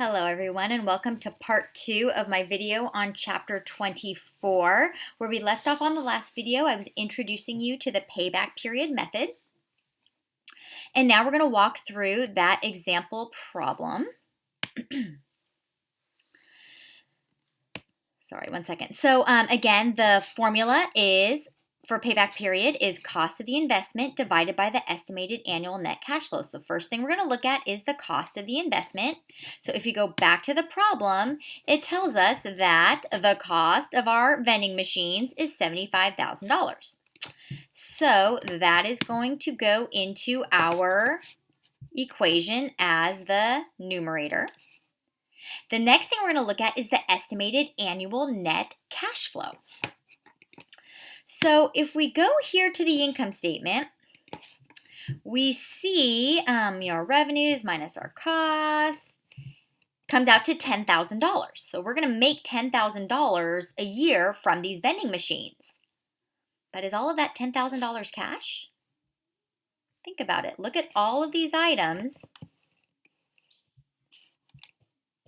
Hello everyone, and welcome to part 2 of my video on chapter 24. Where we left off on the last video, I was introducing you to the payback period method. And now we're going to walk through that example problem. Sorry, one second. So again, the formula is for payback period is cost of the investment divided by the estimated annual net cash flow. So the first thing we're going to look at is the cost of the investment. So if you go back to the problem, it tells us that the cost of our vending machines is $75,000. So that is going to go into our equation as the numerator. The next thing we're going to look at is the estimated annual net cash flow. So if we go here to the income statement, we see our revenues minus our costs comes out to $10,000. So we're going to make $10,000 a year from these vending machines. But is all of that $10,000 cash? Think about it. Look at all of these items.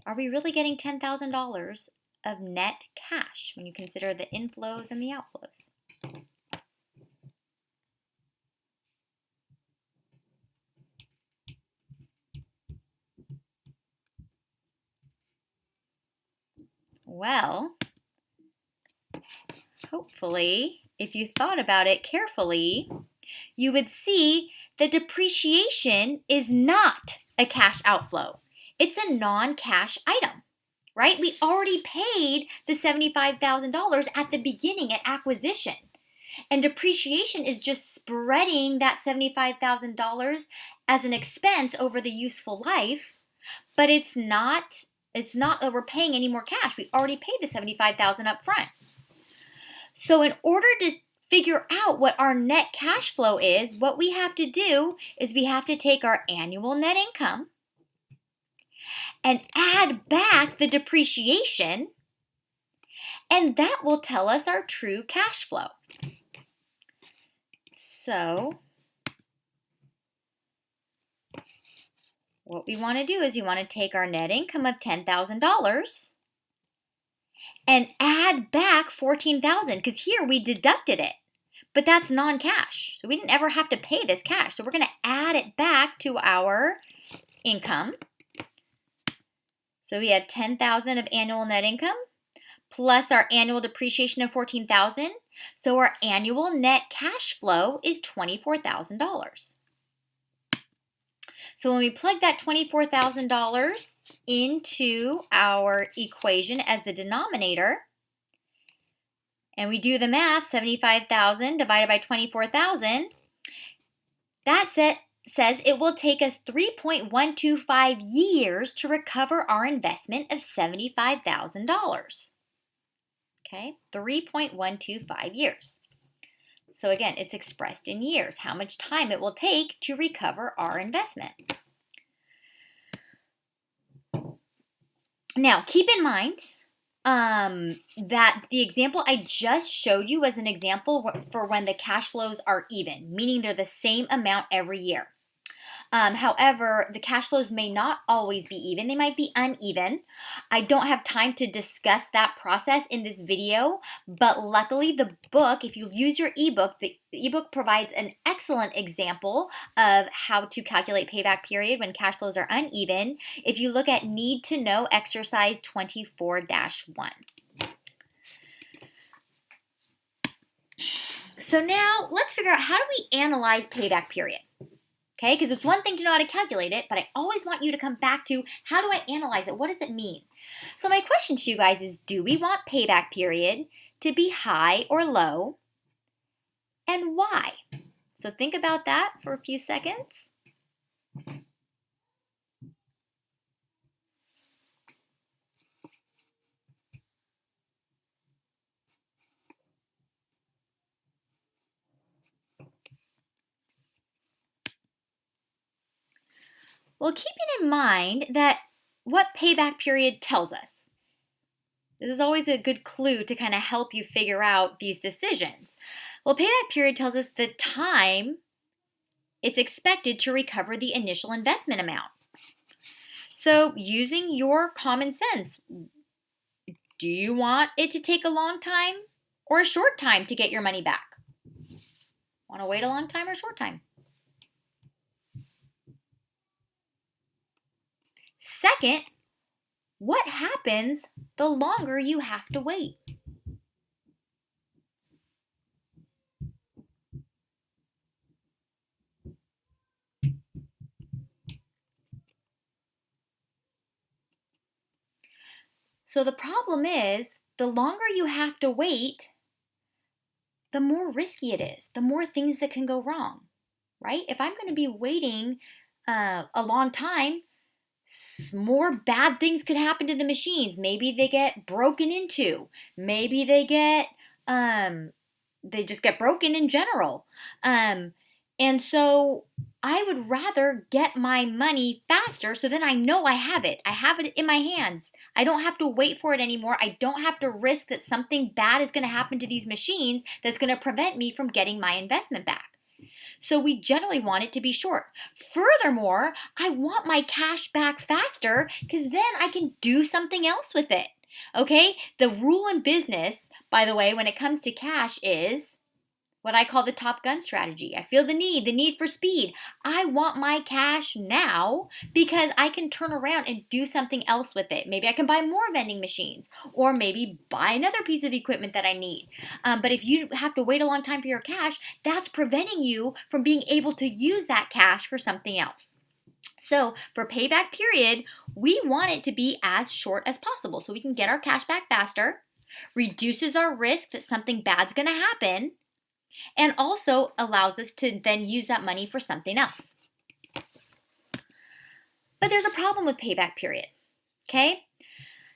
Are we really getting $10,000 of net cash when you consider the inflows and the outflows? Well, hopefully, if you thought about it carefully, you would see that depreciation is not a cash outflow. It's a non-cash item, right? We already paid the $75,000 at the beginning at acquisition. And depreciation is just spreading that $75,000 as an expense over the useful life, but it's not that we're paying any more cash. We already paid the $75,000 up front. So in order to figure out what our net cash flow is, what we have to do is we have to take our annual net income and add back the depreciation, and that will tell us our true cash flow. So what we want to do is we want to take our net income of $10,000 and add back $14,000, because here we deducted it, but that's non-cash. So we didn't ever have to pay this cash. So we're going to add it back to our income. So we have $10,000 of annual net income plus our annual depreciation of $14,000. So our annual net cash flow is $24,000. So when we plug that $24,000 into our equation as the denominator, and we do the math, 75,000 divided by 24,000, that says it will take us 3.125 years to recover our investment of $75,000. Okay, 3.125 years. So again, it's expressed in years, how much time it will take to recover our investment. Now, keep in mind that the example I just showed you was an example for when the cash flows are even, meaning they're the same amount every year. However, the cash flows may not always be even. They might be uneven. I don't have time to discuss that process in this video, but luckily the book, if you use your ebook, the ebook provides an excellent example of how to calculate payback period when cash flows are uneven if you look at Need to Know Exercise 24-1. So now let's figure out, how do we analyze payback period? Okay, because it's one thing to know how to calculate it, but I always want you to come back to, how do I analyze it? What does it mean? So my question to you guys is, do we want payback period to be high or low? And why? So think about that for a few seconds. Well, keeping in mind that what payback period tells us. This is always a good clue to kind of help you figure out these decisions. Well, payback period tells us the time it's expected to recover the initial investment amount. So using your common sense, do you want it to take a long time or a short time to get your money back? Want to wait a long time or a short time? Second, what happens the longer you have to wait? So the problem is, the longer you have to wait, the more risky it is, the more things that can go wrong, right? If I'm going to be waiting a long time, more bad things could happen to the machines. Maybe they get broken into. Maybe they just get broken in general. And so I would rather get my money faster so then I know I have it. I have it in my hands. I don't have to wait for it anymore. I don't have to risk that something bad is going to happen to these machines that's going to prevent me from getting my investment back. So we generally want it to be short. Furthermore, I want my cash back faster because then I can do something else with it. Okay? The rule in business, by the way, when it comes to cash is what I call the Top Gun strategy. I feel the need for speed. I want my cash now because I can turn around and do something else with it. Maybe I can buy more vending machines or maybe buy another piece of equipment that I need. But if you have to wait a long time for your cash, that's preventing you from being able to use that cash for something else. So for payback period, we want it to be as short as possible so we can get our cash back faster, reduces our risk that something bad's going to happen, and also allows us to then use that money for something else. But there's a problem with payback period, okay?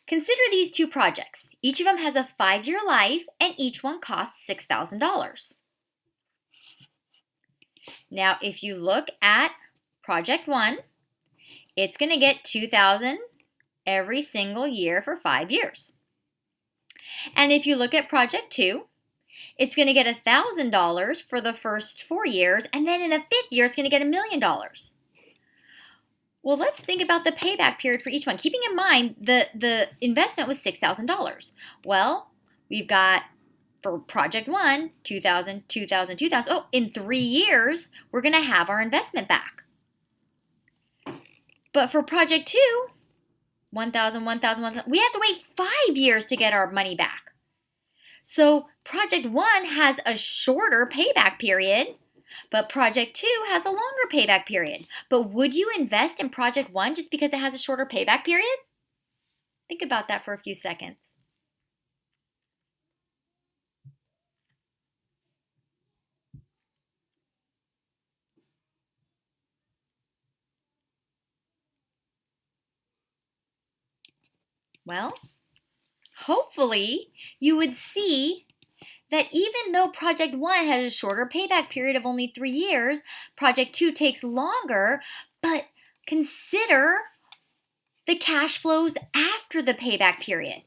Consider these two projects. Each of them has a 5-year life and each one costs $6,000. Now, if you look at project 1, it's going to get $2,000 every single year for 5 years. And if you look at project 2, it's going to get $1,000 for the first 4 years, and then in the 5th year, it's going to get $1 million. Well, let's think about the payback period for each one. Keeping in mind the investment was $6,000. Well, we've got for project 1, 2,000, 2,000, 2,000. Oh, in 3 years, we're going to have our investment back. But for project 2, 1,000, 1,000, 1,000, we have to wait 5 years to get our money back. So project 1 has a shorter payback period, but project 2 has a longer payback period. But would you invest in project 1 just because it has a shorter payback period? Think about that for a few seconds. Well, hopefully you would see that even though project 1 has a shorter payback period of only 3 years, project 2 takes longer, but consider the cash flows after the payback period.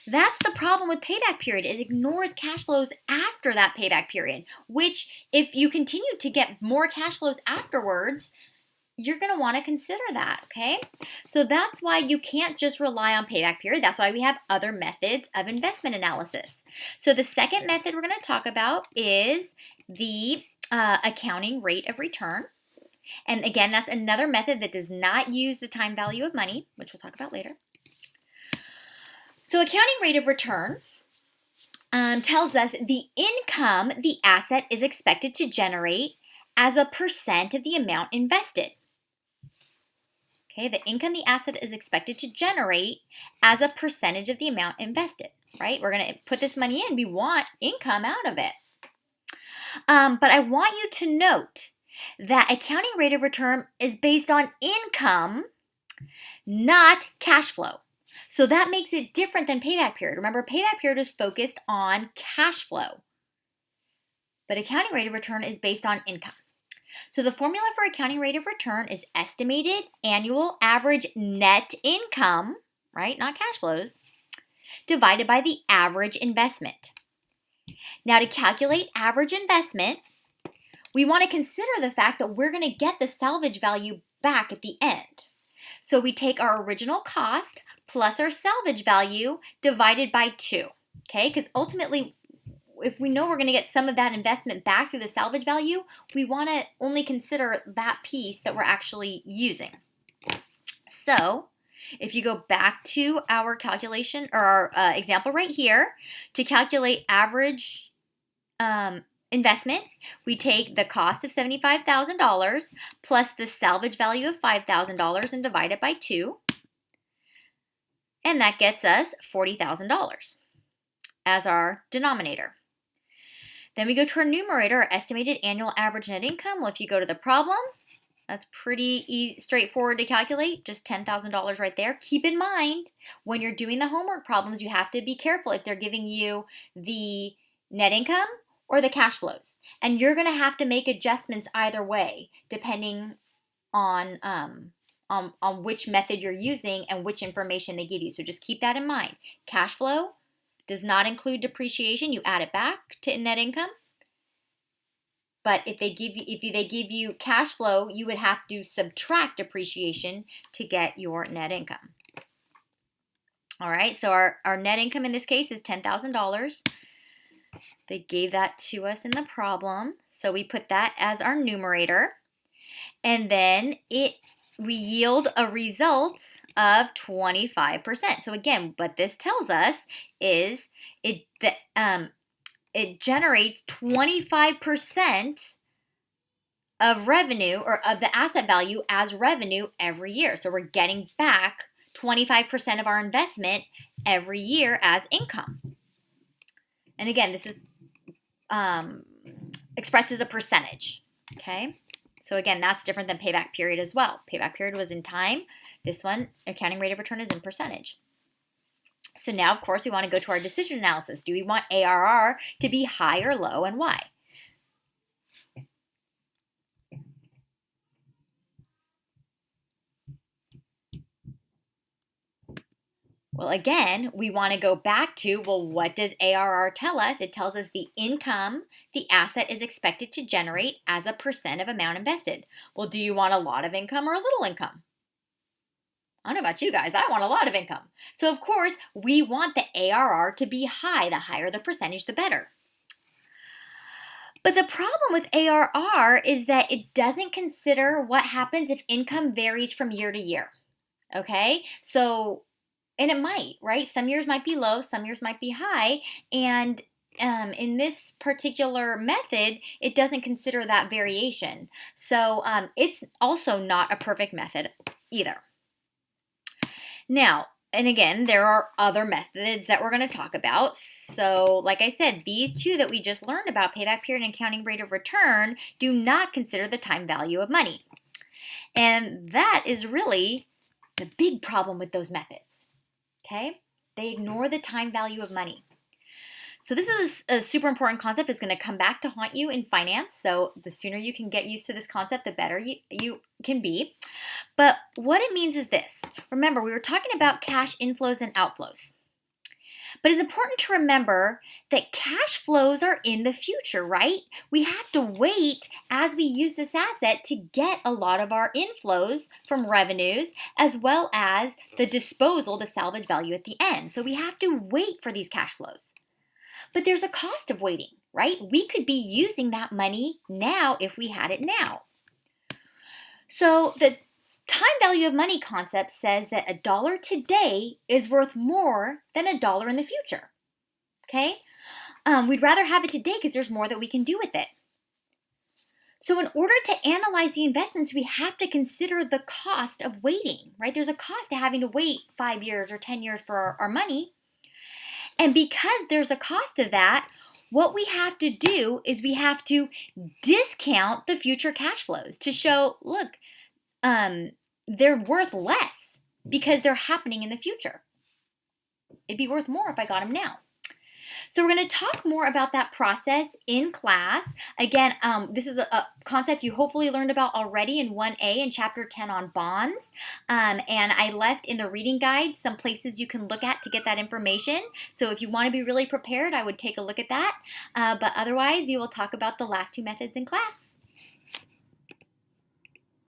That's the problem with payback period. It ignores cash flows after that payback period, which if you continue to get more cash flows afterwards, you're going to want to consider that, okay? So that's why you can't just rely on payback period. That's why we have other methods of investment analysis. So the second method we're going to talk about is the accounting rate of return. And again, that's another method that does not use the time value of money, which we'll talk about later. So accounting rate of return tells us the income the asset is expected to generate as a percent of the amount invested. Okay, the income the asset is expected to generate as a percentage of the amount invested, right? We're going to put this money in. We want income out of it. But I want you to note that accounting rate of return is based on income, not cash flow. So that makes it different than payback period. Remember, payback period is focused on cash flow, but accounting rate of return is based on income. So the formula for accounting rate of return is estimated annual average net income, right, not cash flows, divided by the average investment. Now to calculate average investment, we want to consider the fact that we're going to get the salvage value back at the end. So we take our original cost plus our salvage value divided by 2, okay? Because ultimately, if we know we're going to get some of that investment back through the salvage value, we want to only consider that piece that we're actually using. So if you go back to our calculation or our example right here, to calculate average investment, we take the cost of $75,000 plus the salvage value of $5,000 and divide it by 2. And that gets us $40,000 as our denominator. Then we go to our numerator, our estimated annual average net income. Well, if you go to the problem, that's pretty straightforward to calculate, just $10,000 right there. Keep in mind, when you're doing the homework problems, you have to be careful if they're giving you the net income or the cash flows. And you're going to have to make adjustments either way, depending on which method you're using and which information they give you. So just keep that in mind. Cash flow does not include depreciation. You add it back to net income. But if they give you cash flow, you would have to subtract depreciation to get your net income. All right, so our net income in this case is $10,000. They gave that to us in the problem, so we put that as our numerator. And then we yield a result of 25%. So again, what this tells us is it generates 25% of revenue or of the asset value as revenue every year. So we're getting back 25% of our investment every year as income. And again, this is expressed as a percentage, okay? So again, that's different than payback period as well. Payback period was in time. This one, accounting rate of return, is in percentage. So now, of course, we want to go to our decision analysis. Do we want ARR to be high or low, and why? Well, again, we want to go back to, well, what does ARR tell us? It tells us the income the asset is expected to generate as a percent of amount invested. Well, do you want a lot of income or a little income? I don't know about you guys, but I want a lot of income. So, of course, we want the ARR to be high. The higher the percentage, the better. But the problem with ARR is that it doesn't consider what happens if income varies from year to year. Okay? So, and it might, right? Some years might be low, some years might be high. And in this particular method, it doesn't consider that variation. So it's also not a perfect method either. Now, and again, there are other methods that we're going to talk about. So like I said, these two that we just learned about, payback period and accounting rate of return, do not consider the time value of money. And that is really the big problem with those methods. Okay? They ignore the time value of money. So this is a super important concept. It's going to come back to haunt you in finance. So the sooner you can get used to this concept, the better you can be. But what it means is this. Remember, we were talking about cash inflows and outflows. But it's important to remember that cash flows are in the future, right? We have to wait as we use this asset to get a lot of our inflows from revenues as well as the disposal, the salvage value at the end. So we have to wait for these cash flows. But there's a cost of waiting, right? We could be using that money now if we had it now. So the time value of money concept says that $1 today is worth more than $1 in the future. Okay? We'd rather have it today because there's more that we can do with it. So in order to analyze the investments, we have to consider the cost of waiting, right? There's a cost to having to wait 5 years or 10 years for our money. And because there's a cost of that, what we have to do is we have to discount the future cash flows to show, look, they're worth less because they're happening in the future. It'd be worth more if I got them now. So we're going to talk more about that process in class. Again, this is a concept you hopefully learned about already in 1A in Chapter 10 on bonds. And I left in the reading guide some places you can look at to get that information. So if you want to be really prepared, I would take a look at that. But otherwise, we will talk about the last two methods in class.